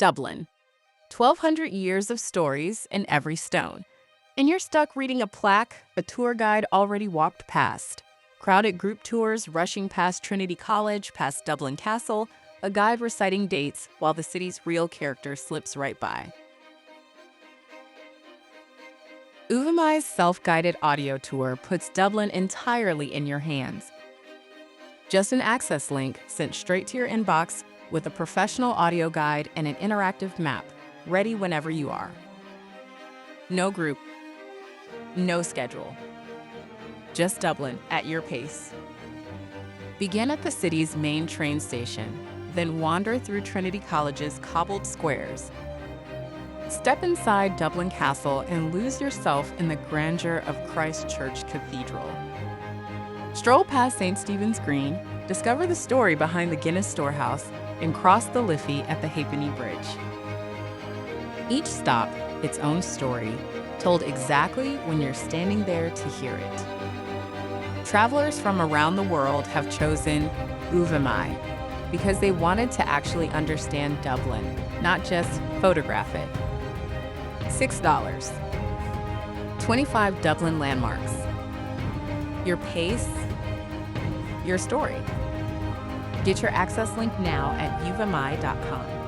Dublin. 1,200 years of stories in every stone. And you're stuck reading a plaque a tour guide already walked past. Crowded group tours rushing past Trinity College, past Dublin Castle, a guide reciting dates while the city's real character slips right by. Uvamai's self-guided audio tour puts Dublin entirely in your hands. Just an access link sent straight to your inbox with a professional audio guide and an interactive map, ready whenever you are. No group, no schedule. Just Dublin at your pace. Begin at the city's main train station, then wander through Trinity College's cobbled squares. Step inside Dublin Castle and lose yourself in the grandeur of Christ Church Cathedral. Stroll past St. Stephen's Green, discover the story behind the Guinness Storehouse, and cross the Liffey at the Halfpenny Bridge. Each stop, its own story, told exactly when you're standing there to hear it. Travelers from around the world have chosen Uvamai because they wanted to actually understand Dublin, not just photograph it. $6. 25 Dublin landmarks. Your pace, your story. Get your access link now at uvamai.com.